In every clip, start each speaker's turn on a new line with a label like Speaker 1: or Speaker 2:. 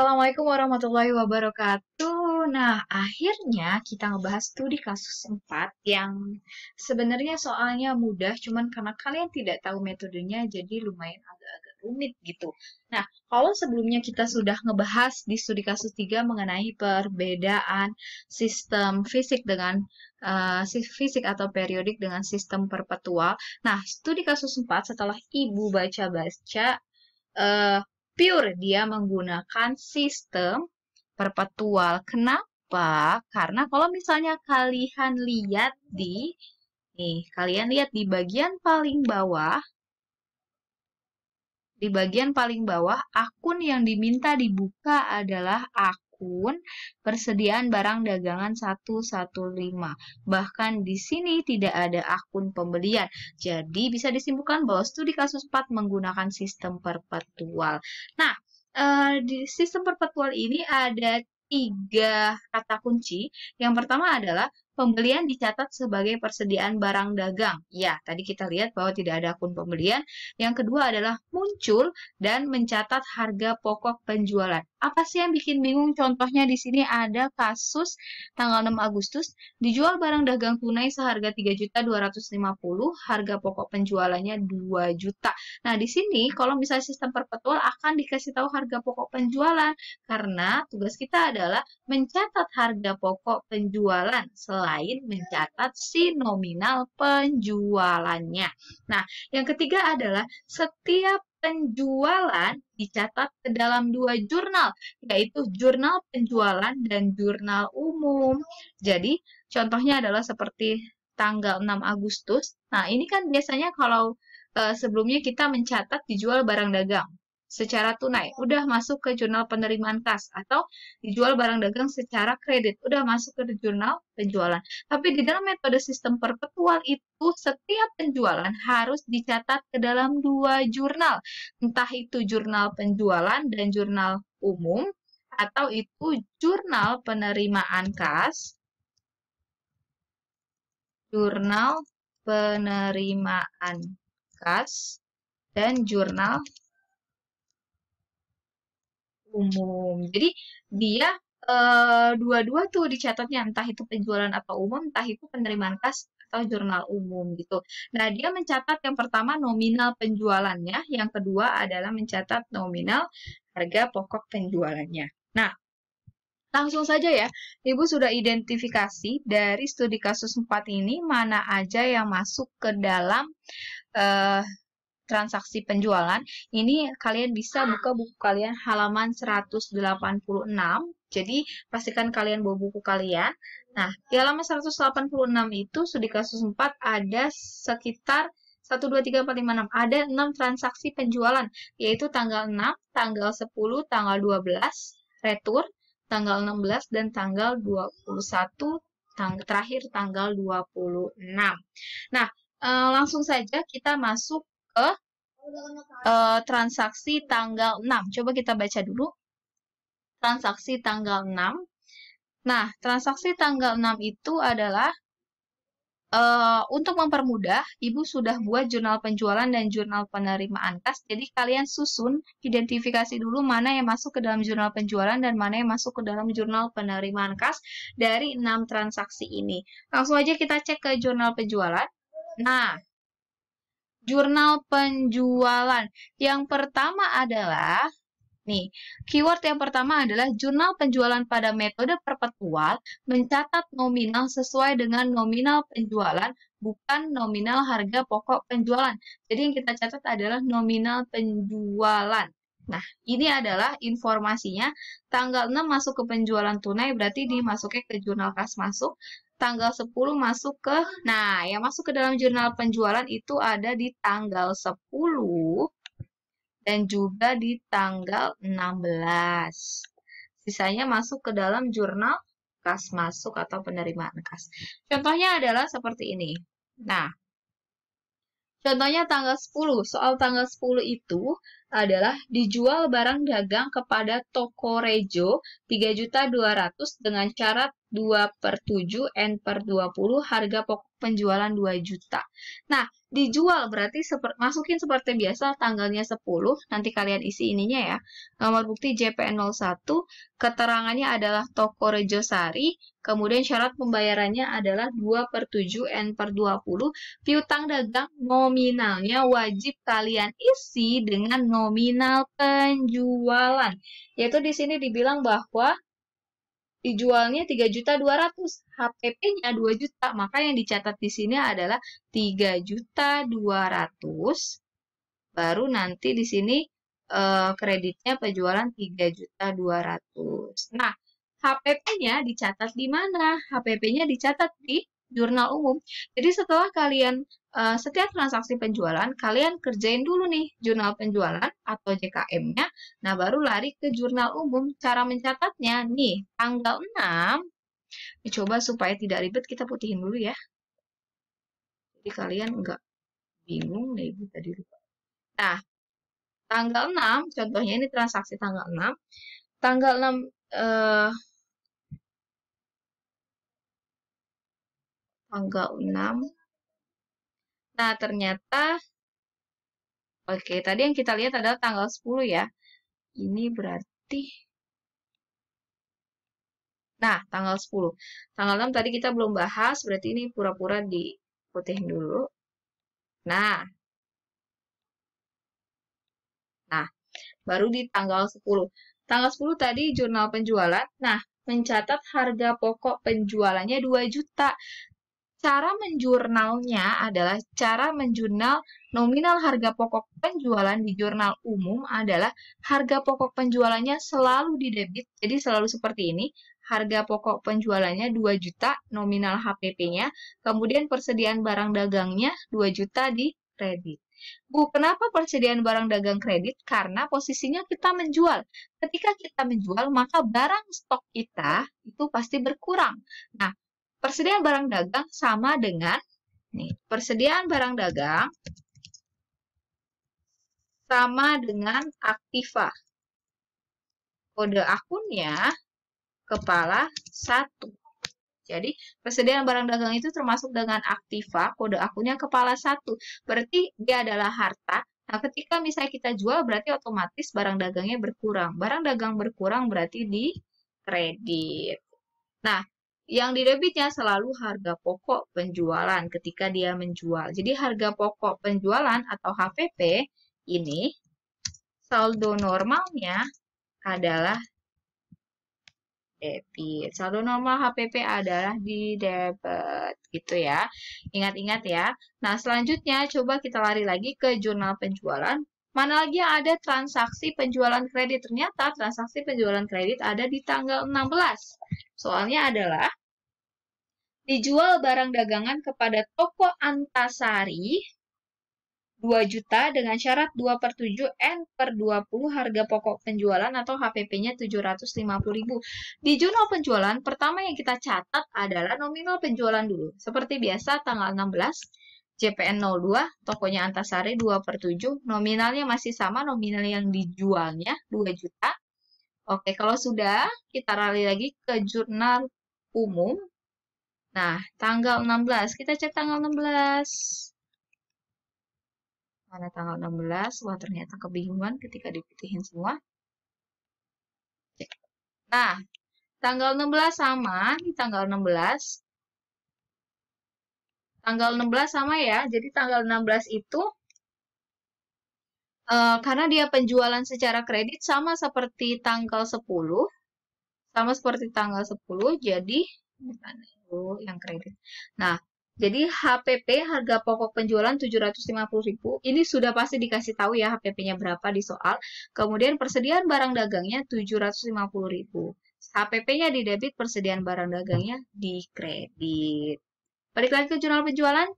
Speaker 1: Assalamualaikum warahmatullahi wabarakatuh. Nah, akhirnya kita ngebahas studi kasus 4 yang sebenarnya soalnya mudah, cuman karena kalian tidak tahu metodenya, jadi lumayan agak-agak rumit gitu. Nah, kalau sebelumnya kita sudah ngebahas di studi kasus 3 mengenai perbedaan sistem fisik dengan fisik atau periodik dengan sistem perpetual. Nah, studi kasus 4 setelah Ibu baca-baca eh, pure dia menggunakan sistem perpetual. Kenapa? Karena kalau misalnya kalian lihat di bagian paling bawah, akun yang diminta dibuka adalah akun persediaan barang dagangan 115. Bahkan di sini tidak ada akun pembelian. Jadi bisa disimpulkan bahwa studi kasus 4 menggunakan sistem perpetual. Nah, di sistem perpetual ini ada 3 kata kunci. Yang pertama adalah pembelian dicatat sebagai persediaan barang dagang. Ya, tadi kita lihat bahwa tidak ada akun pembelian. Yang kedua adalah muncul dan mencatat harga pokok penjualan. Apa sih yang bikin bingung? Contohnya di sini ada kasus tanggal 6 Agustus dijual barang dagang tunai seharga 3.250.000, harga pokok penjualannya 2 juta. Nah, di sini kalau misalnya sistem perpetual akan dikasih tahu harga pokok penjualan karena tugas kita adalah mencatat harga pokok penjualan selain mencatat si nominal penjualannya. Nah, yang ketiga adalah setiap penjualan dicatat ke dalam 2 jurnal, yaitu jurnal penjualan dan jurnal umum. Jadi, contohnya adalah seperti tanggal 6 Agustus. Nah, ini kan biasanya kalau sebelumnya kita mencatat dijual barang dagang secara tunai, udah masuk ke jurnal penerimaan kas, atau dijual barang dagang secara kredit, udah masuk ke jurnal penjualan. Tapi di dalam metode sistem perpetual itu setiap penjualan harus dicatat ke dalam 2 jurnal, entah itu jurnal penjualan dan jurnal umum, atau itu jurnal penerimaan kas, jurnal penerimaan kas, dan jurnal umum. Jadi dia dua-dua tuh dicatatnya, entah itu penjualan atau umum, entah itu penerimaan kas atau jurnal umum gitu. Nah, dia mencatat yang pertama nominal penjualannya, yang kedua adalah mencatat nominal harga pokok penjualannya. Nah, langsung saja ya, Ibu sudah identifikasi dari studi kasus 4 ini mana aja yang masuk ke dalam eh, transaksi penjualan. Ini kalian bisa buka buku kalian halaman 186. Jadi, pastikan kalian bawa buku kalian. Nah, di halaman 186 itu studi kasus 4 ada sekitar 1, 2, 3, 4, 5, 6. Ada 6 transaksi penjualan, yaitu tanggal 6, tanggal 10, tanggal 12, retur, tanggal 16, dan tanggal 21, terakhir tanggal 26. Nah, langsung saja kita masuk ke transaksi tanggal 6. Coba kita baca dulu. Transaksi tanggal 6. Nah, transaksi tanggal 6 itu adalah untuk mempermudah, Ibu sudah buat jurnal penjualan dan jurnal penerimaan kas. Jadi kalian susun, identifikasi dulu mana yang masuk ke dalam jurnal penjualan dan mana yang masuk ke dalam jurnal penerimaan kas dari 6 transaksi ini. Langsung aja kita cek ke jurnal penjualan. Nah, jurnal penjualan. Yang pertama adalah, nih, keyword yang pertama adalah jurnal penjualan pada metode perpetual mencatat nominal sesuai dengan nominal penjualan, bukan nominal harga pokok penjualan. Jadi yang kita catat adalah nominal penjualan. Nah, ini adalah informasinya. Tanggal 6 masuk ke penjualan tunai, berarti dimasuknya ke jurnal kas masuk. Tanggal 10 masuk ke, nah, yang masuk ke dalam jurnal penjualan itu ada di tanggal 10 dan juga di tanggal 16. Sisanya masuk ke dalam jurnal kas masuk atau penerimaan kas. Contohnya adalah seperti ini. Nah, contohnya tanggal 10. Soal tanggal 10 itu adalah dijual barang dagang kepada toko Rejo 3.200.000 dengan syarat 2/7 N/20 harga pokok penjualan 2 juta. Nah, dijual berarti masukin seperti biasa tanggalnya 10, nanti kalian isi ininya ya. Nomor bukti JPN01, keterangannya adalah toko Rejosari, kemudian syarat pembayarannya adalah 2/7 N/20. Piutang dagang nominalnya wajib kalian isi dengan nominal penjualan. Yaitu di sini dibilang bahwa dijualnya 3.200.000, HPP-nya 2 juta, maka yang dicatat di sini adalah 3.200.000, baru nanti di sini kreditnya penjualan 3.200.000. Nah, HPP-nya dicatat di mana? HPP-nya dicatat di jurnal umum. Jadi setelah kalian setiap transaksi penjualan, kalian kerjain dulu nih jurnal penjualan atau JKM-nya. Nah, baru lari ke jurnal umum. Cara mencatatnya nih, tanggal 6. Coba supaya tidak ribet, kita putihin dulu ya. Jadi kalian nggak bingung nih, Ibu tadi lupa. Nah, tanggal 6, contohnya ini transaksi tanggal 6. Tanggal 6, tanggal 6. Nah, ternyata, oke, tadi yang kita lihat adalah tanggal 10 ya. Ini berarti, nah, tanggal 10. Tanggal 6 tadi kita belum bahas, berarti ini pura-pura diputihin dulu. Nah, baru di tanggal 10. Tanggal 10 tadi jurnal penjualan, nah, mencatat harga pokok penjualannya 2 juta. Cara menjurnalnya adalah cara menjurnal nominal harga pokok penjualan di jurnal umum adalah harga pokok penjualannya selalu didebit. Jadi selalu seperti ini. Harga pokok penjualannya 2 juta, nominal HPP-nya. Kemudian persediaan barang dagangnya 2 juta di kredit. Bu, kenapa persediaan barang dagang kredit? Karena posisinya kita menjual. Ketika kita menjual, maka barang stok kita itu pasti berkurang. Nah, persediaan barang dagang sama dengan nih, persediaan barang dagang sama dengan aktiva. Kode akunnya kepala 1. Jadi, persediaan barang dagang itu termasuk dengan aktiva, kode akunnya kepala 1. Berarti dia adalah harta. Nah, ketika misalnya kita jual, berarti otomatis barang dagangnya berkurang. Barang dagang berkurang berarti di kredit. Nah, yang didebitnya selalu harga pokok penjualan ketika dia menjual. Jadi harga pokok penjualan atau HPP ini saldo normalnya adalah debit. Saldo normal HPP adalah di debit gitu ya. Ingat-ingat ya. Nah, selanjutnya coba kita lari lagi ke jurnal penjualan. Mana lagi yang ada transaksi penjualan kredit? Ternyata transaksi penjualan kredit ada di tanggal 16. Soalnya adalah dijual barang dagangan kepada toko Antasari 2 juta dengan syarat 2/7 N/20 harga pokok penjualan atau HPP-nya 750.000. Di jurnal penjualan, pertama yang kita catat adalah nominal penjualan dulu. Seperti biasa, tanggal 16, JPN 02, tokonya Antasari 2/7, nominalnya masih sama, nominal yang dijualnya 2 juta. Oke, kalau sudah, kita lari lagi ke jurnal umum. Nah, tanggal 16. Kita cek tanggal 16. Mana tanggal 16? Wah, ternyata kebingungan ketika diputihin semua. Cek. Nah, tanggal 16 sama. Ini tanggal 16. Tanggal 16 sama ya. Jadi tanggal 16 itu, karena dia penjualan secara kredit sama seperti tanggal 10. Sama seperti tanggal 10, jadi yang kredit. Nah, jadi HPP harga pokok penjualan 750.000. Ini sudah pasti dikasih tahu ya HPP-nya berapa di soal. Kemudian persediaan barang dagangnya 750.000. HPP-nya di debit, persediaan barang dagangnya di kredit. Balik lagi ke jurnal penjualan.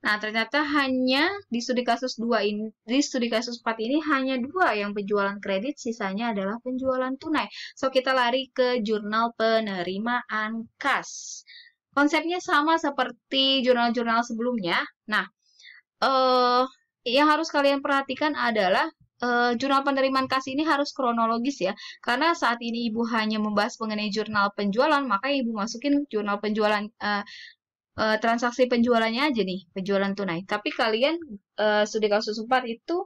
Speaker 1: Nah, ternyata hanya di studi kasus 2 ini, di studi kasus 4 ini hanya 2 yang penjualan kredit, sisanya adalah penjualan tunai. So, kita lari ke jurnal penerimaan kas. Konsepnya sama seperti jurnal-jurnal sebelumnya. Nah, yang harus kalian perhatikan adalah jurnal penerimaan kas ini harus kronologis ya, karena saat ini Ibu hanya membahas mengenai jurnal penjualan, maka Ibu masukin jurnal penjualan transaksi penjualannya aja nih, penjualan tunai. Tapi kalian studi kasus 4 itu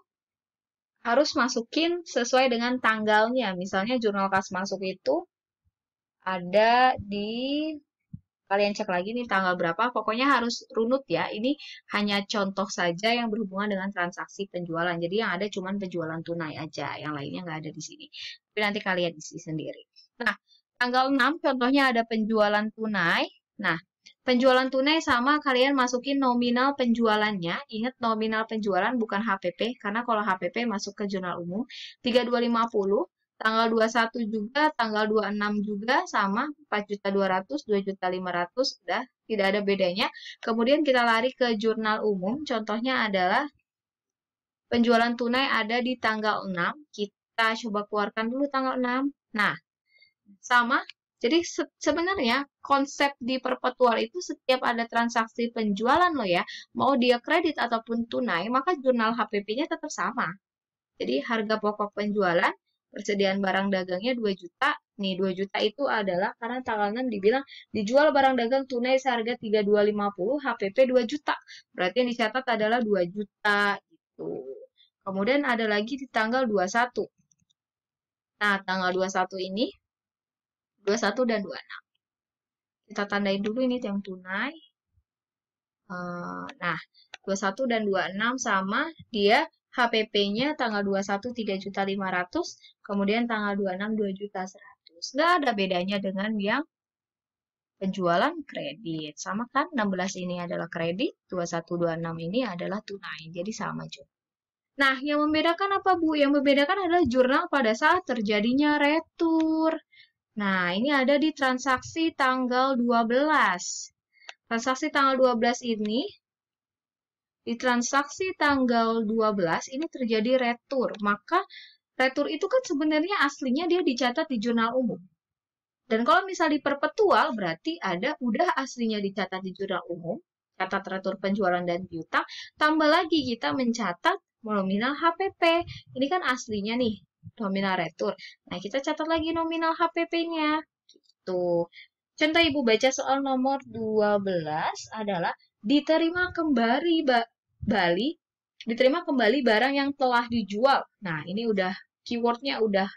Speaker 1: harus masukin sesuai dengan tanggalnya. Misalnya jurnal kas masuk itu ada di, kalian cek lagi nih tanggal berapa, pokoknya harus runut ya. Ini hanya contoh saja yang berhubungan dengan transaksi penjualan. Jadi yang ada cuma penjualan tunai aja, yang lainnya nggak ada di sini. Tapi nanti kalian isi sendiri. Nah, tanggal 6 contohnya ada penjualan tunai. Nah, penjualan tunai sama kalian masukin nominal penjualannya. Ingat nominal penjualan bukan HPP, karena kalau HPP masuk ke jurnal umum. 3250, tanggal 21 juga, tanggal 26 juga sama 4.200.000, 2.500.000, udah tidak ada bedanya. Kemudian kita lari ke jurnal umum, contohnya adalah penjualan tunai ada di tanggal 6. Kita coba keluarkan dulu tanggal 6. Nah, sama. Jadi sebenarnya konsep di perpetual itu setiap ada transaksi penjualan lo ya, mau dia kredit ataupun tunai, maka jurnal HPP-nya tetap sama. Jadi harga pokok penjualan, persediaan barang dagangnya 2 juta. Nih 2 juta itu adalah karena tanggal 6 dibilang dijual barang dagang tunai seharga 3250, HPP 2 juta. Berarti yang dicatat adalah 2 juta gitu. Kemudian ada lagi di tanggal 21. Nah, tanggal 21 ini 21 dan 26. Kita tandain dulu ini yang tunai. Nah, 21 dan 26 sama, dia HPP-nya tanggal 21 3.500.000, kemudian tanggal 26 2.100.000. Nggak ada bedanya dengan yang penjualan kredit. Sama kan, 16 ini adalah kredit, 21 26 ini adalah tunai. Jadi sama juga. Nah, yang membedakan apa, Bu? Yang membedakan adalah jurnal pada saat terjadinya retur. Nah, ini ada di transaksi tanggal 12. Transaksi tanggal 12 ini, di transaksi tanggal 12 ini terjadi retur. Maka retur itu kan sebenarnya aslinya dia dicatat di jurnal umum. Dan kalau misal di perpetual berarti ada udah aslinya dicatat di jurnal umum, catat retur penjualan dan piutang, tambah lagi kita mencatat nominal HPP. Ini kan aslinya nih, nominal retur. Nah, kita catat lagi nominal HPP-nya. Gitu. Contoh Ibu baca soal nomor 12 adalah diterima kembali barang yang telah dijual. Nah, ini udah keywordnya udah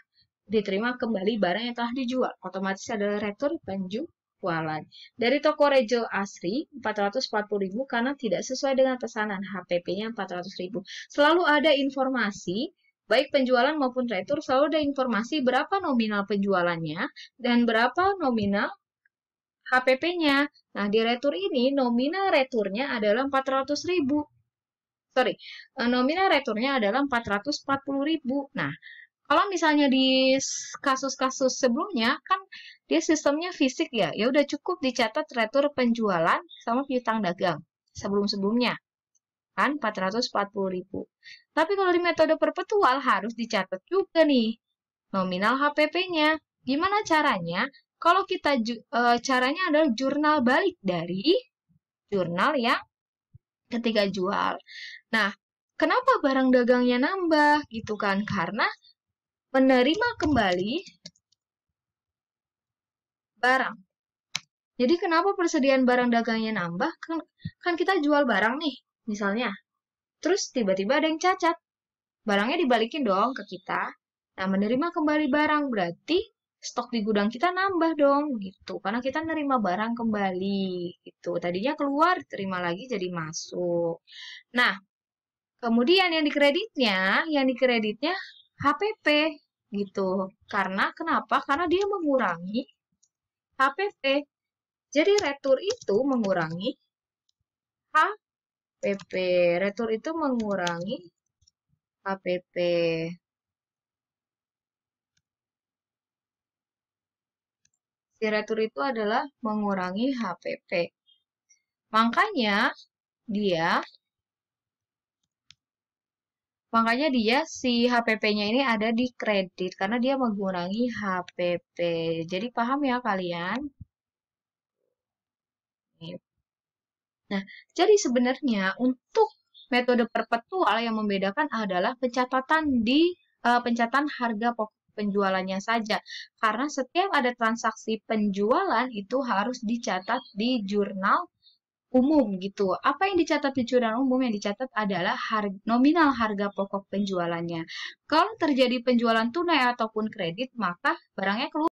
Speaker 1: diterima kembali barang yang telah dijual. Otomatis adalah retur penjualan. Dari toko Rejo Asri 440.000 karena tidak sesuai dengan pesanan, HPP-nya 400.000. Selalu ada informasi, baik penjualan maupun retur, selalu ada informasi berapa nominal penjualannya dan berapa nominal HPP-nya. Nah, di retur ini nominal returnya adalah 400.000. Sorry, nominal returnya adalah 440.000. Nah, kalau misalnya di kasus-kasus sebelumnya kan dia sistemnya fisik ya, ya udah cukup dicatat retur penjualan sama piutang dagang sebelum-sebelumnya kan 440.000. Tapi kalau di metode perpetual harus dicatat juga nih nominal HPP-nya. Gimana caranya? Kalau kita caranya adalah jurnal balik dari jurnal yang ketika jual. Nah, kenapa barang dagangnya nambah gitu kan? Karena menerima kembali barang. Jadi kenapa persediaan barang dagangnya nambah? Kan kita jual barang nih, misalnya. Terus tiba-tiba ada yang cacat. Barangnya dibalikin dong ke kita. Nah, menerima kembali barang berarti stok di gudang kita nambah dong gitu. Karena kita nerima barang kembali gitu. Tadinya keluar, terima lagi jadi masuk. Nah, kemudian yang dikreditnya HPP gitu. Karena kenapa? Karena dia mengurangi HPP. Jadi retur itu mengurangi HPP. Retur itu mengurangi HPP. Si retur itu adalah mengurangi HPP. Makanya dia si HPP-nya ini ada di kredit karena dia mengurangi HPP. Jadi paham ya kalian? Nah, jadi sebenarnya untuk Metode perpetual yang membedakan adalah pencatatan harga pokok penjualannya saja. Karena setiap ada transaksi penjualan itu harus dicatat di jurnal umum gitu. Apa yang dicatat di jurnal umum? Yang dicatat adalah nominal harga pokok penjualannya. Kalau terjadi penjualan tunai ataupun kredit, maka barangnya keluar